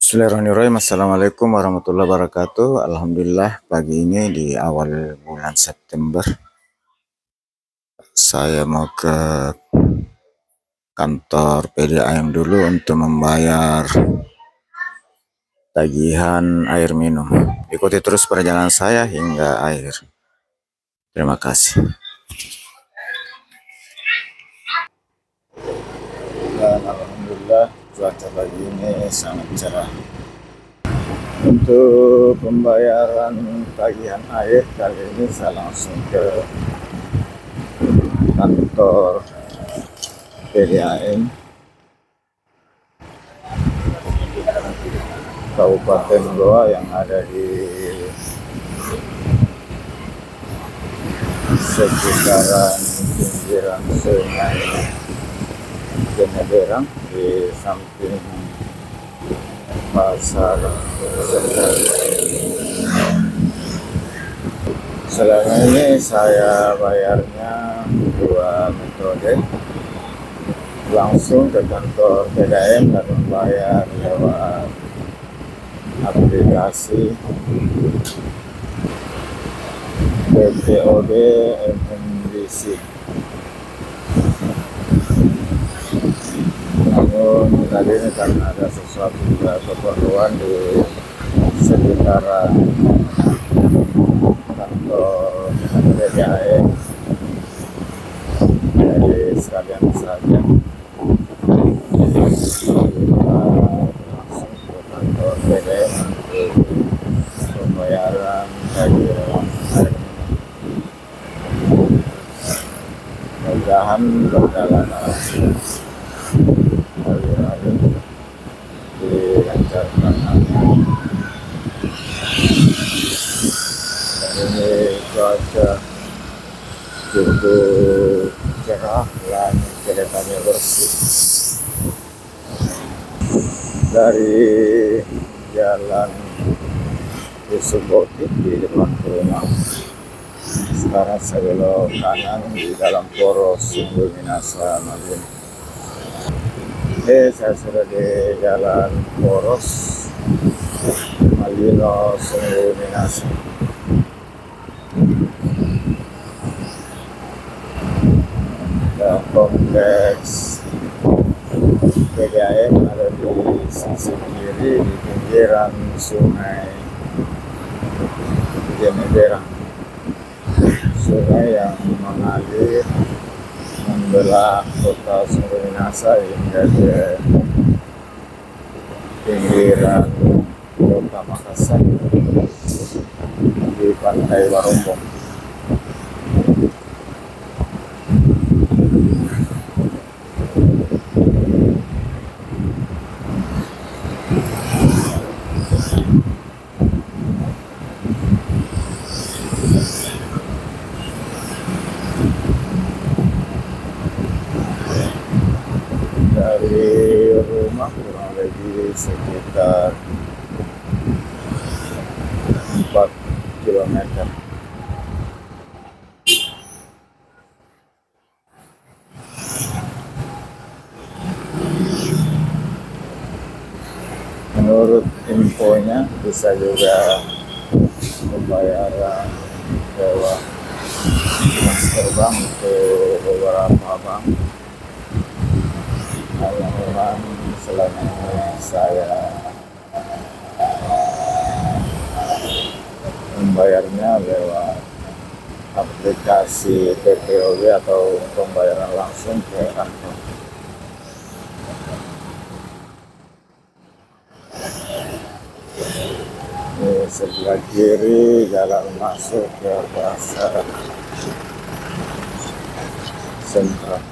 Bismillahirrahmanirrahim. Assalamualaikum warahmatullahi wabarakatuh. Alhamdulillah pagi ini di awal bulan September saya mau ke kantor PDAM dulu untuk membayar tagihan air minum. Ikuti terus perjalanan saya hingga akhir. Terima kasih. Dan alhamdulillah cuaca pagi ini sangat cerah. Untuk pembayaran tagihan air kali ini saya langsung ke kantor PDAM Kabupaten Goa yang ada di sekitaran pinggiran Sungai Jeneberang di samping pasar Senen. Selama ini saya bayarnya dua metode, langsung ke kantor PDAM dan membayar lewat aplikasi BPOD MNBC. Namun kali ini karena ada sesuatu keperluan di sekitaran kantor PDAM, jadi sekalian saja langsung ke kantor PDAM untuk pembayaran tagihan air minum. Mudah-mudahan berjalan alur-alur dilancarkan. Ini cuaca cukup cerah dan kelihatannya bersih. Dari jalan Yusuf Botik di depan rumah, sekarang saya belok kanan di dalam poros Sungguh Minasa Madiun. Saya sudah di jalan poros Malino Sungguh Minasa. Dan kompleks PDAM ada di sisi kiri di pinggiran Sungai Jeneberang, sungai yang mengalir membelah kota Sungguh Minasa hingga ke pinggiran kota Makassar di Pantai Warombong. Dari rumah kurang lebih sekitar 4 km. Menurut infonya bisa juga pembayaran lewat transfer bank ke beberapa bank. Kalau memang selama ini saya membayarnya lewat aplikasi BPOD atau pembayaran langsung ke kantor. Di sebelah kiri jalan masuk ke pasar Sentral.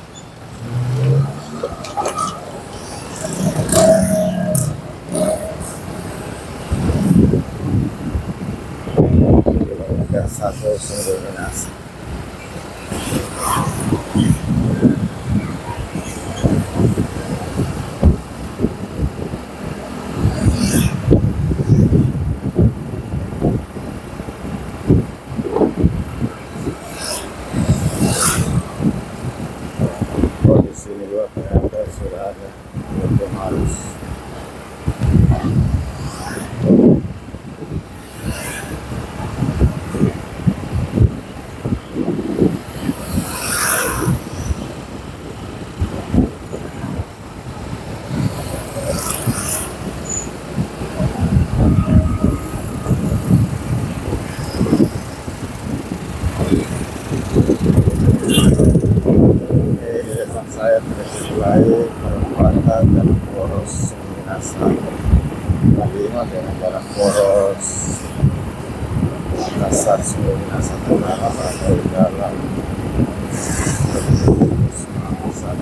Kilometer 1 Sungguh Minasa. Di sini juga ternyata sudah ada motor halus. Poros Minasa Malino dengan jalan Poros Makassar Minasa Tenggara atau jalan Makassar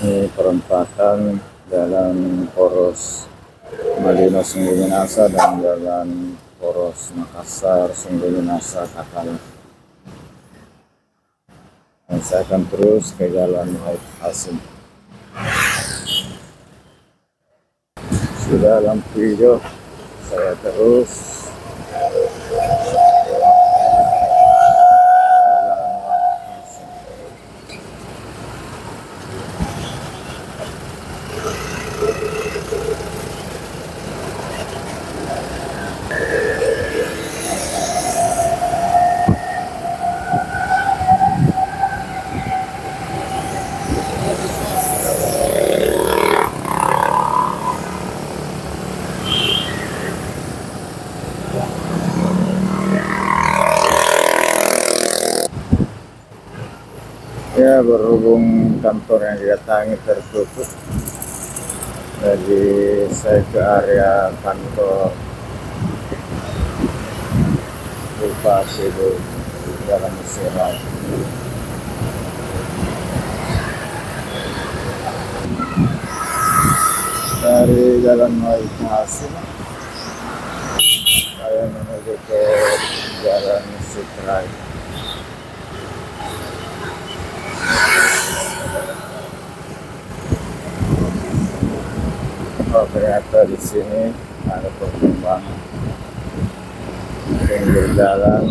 ini perempatan jalan Poros Malino Sungguh Minasa dan jalan Poros Makassar Sungguh Minasa Kakala. Dan saya akan terus ke jalan Wahid Hasim. Sudah lampu hijau, saya terus ya, berhubung kantor yang didatangi tertutup, jadi saya ke area kantor Bupati di Jalan Mesirah. Dari Jalan Wahid Hasim saya menuju ke Jalan Mesirah. Oh, ternyata di sini ada perkembangan pinggir jalan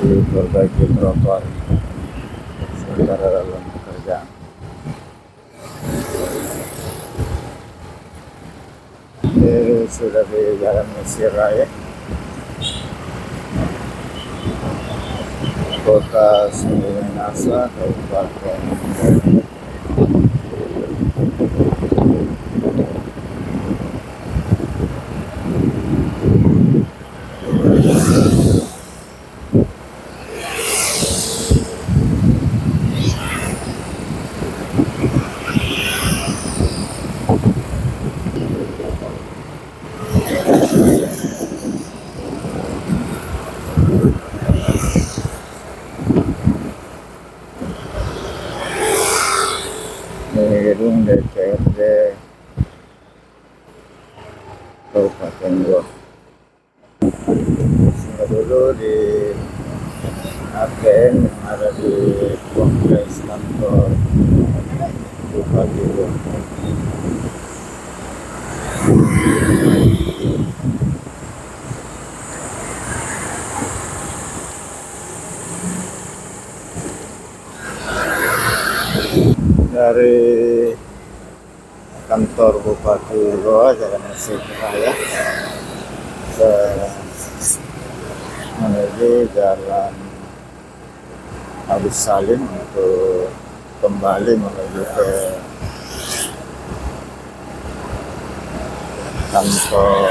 diperbaiki trotoar sementara dalam pekerjaan. Ini sudah di Jalan Mesir Raya, Kota Sungguh Minasa, Kabupaten. Ini gedung DPRD Kabupaten Goa. Sudah dulu di ATM yang ada di kompleks kantor Bupati Goa. Dari kantor Bupati Goa Jalan Mesir Raya menuju Jalan Agus Salim untuk kembali menuju ke kantor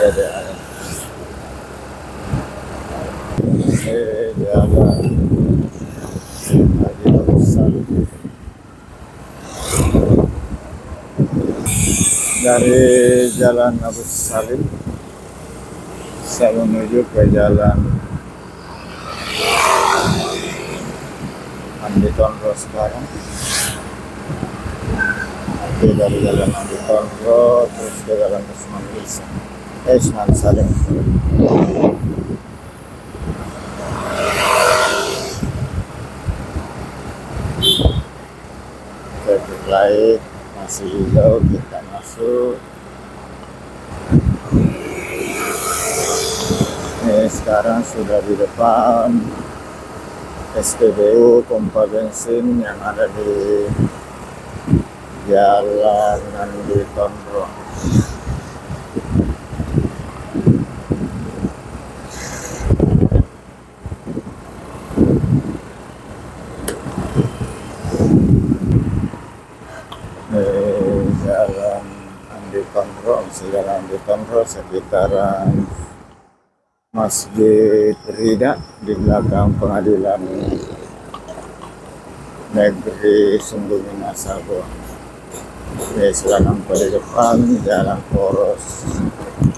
PDAM. Ini Jalan Haji Agus Salim. Dari Jalan Agus Salim saya menuju ke Jalan Andi Tondro sekarang. Nanti dari Jalan Andi Tondro terus ke Jalan Usman Salim. Traffic light masih hijau, kita masuk. Ini sekarang sudah di depan SPBU pompa bensin yang ada di Jalan Andi Tondro. di Tondro sekitaran Masjid Rida di belakang Pengadilan Negeri Sungguh Minasabo. Di Selanang pada depan Jalan Poros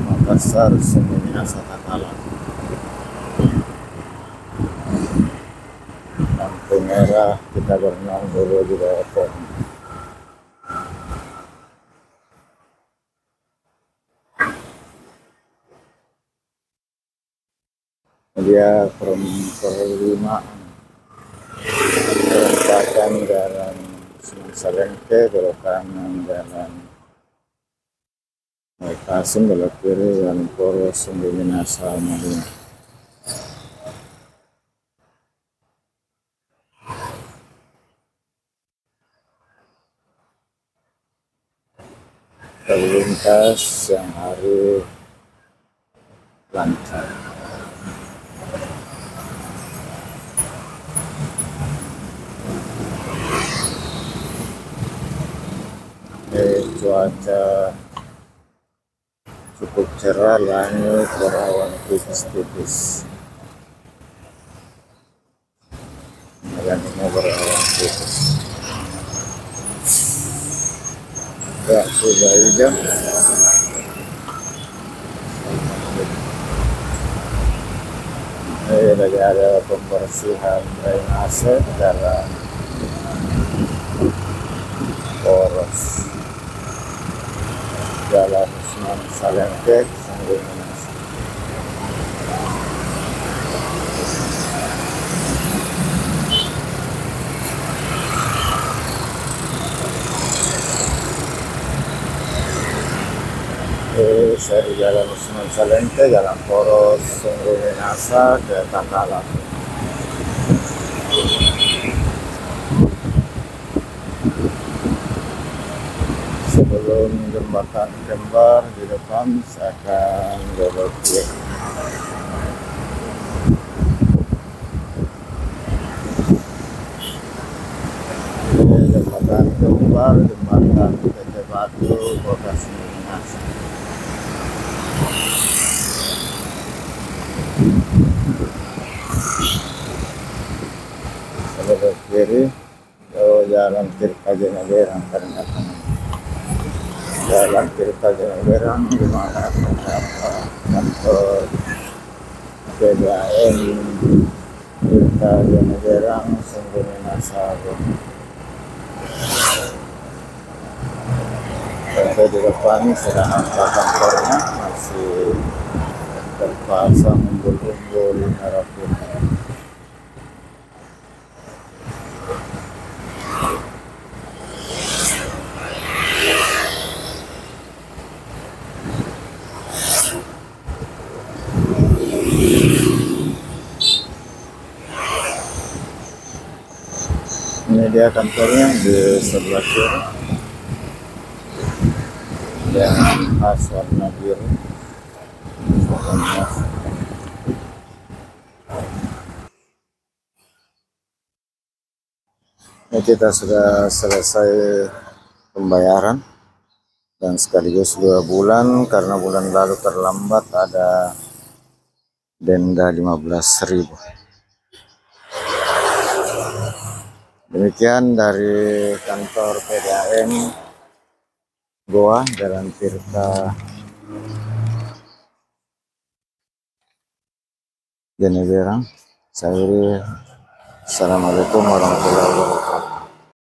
Makassar Sungguh Minasa Takala. Lampu merah, kita berenang dulu di bawah pohon. Dia perlimaan perempatan Jalan Sunan Salengke, belok kanan Jalan Kasim, belok kiri Jalan Poros Sungguh Minasa Madinah. Lalu lintas yang hari lancar. Cuaca cukup cerah, langit berawan tipis-tipis. Langitnya berawan tipis. Ya, sudah hijau. Ini lagi ada pembersihan drainase dalam Poros Jalan Sunan Salengke Sungguh Minasa. Saya di Jalan Sunan Salengke, Jalan Poros Sungguh Minasa ke Takala. Sebelum jembatan Kembar di depan, saya akan belok kiri. Jembatan Kembar, jembatan PT Batu, Kota Sungguh Minasa. Belok kiri, Jalan Tirta Jeneberang ternyata. Jalan Tirta Jeneberang di mana terdapat kantor PDAM Tirta Jeneberang Sungguh Minasabo. Sampai di depan sudah nampak kantornya, masih terpasang umbul-umbul merah putih. Ini dia kantornya di sebelah kiri dengan khas warna biru. Ini kita sudah selesai pembayaran dan sekaligus 2 bulan karena bulan lalu terlambat ada denda 15.000. Demikian dari kantor PDAM Goa Jalan Tirta Jeneberang. Saya Assalamualaikum warahmatullahi wabarakatuh.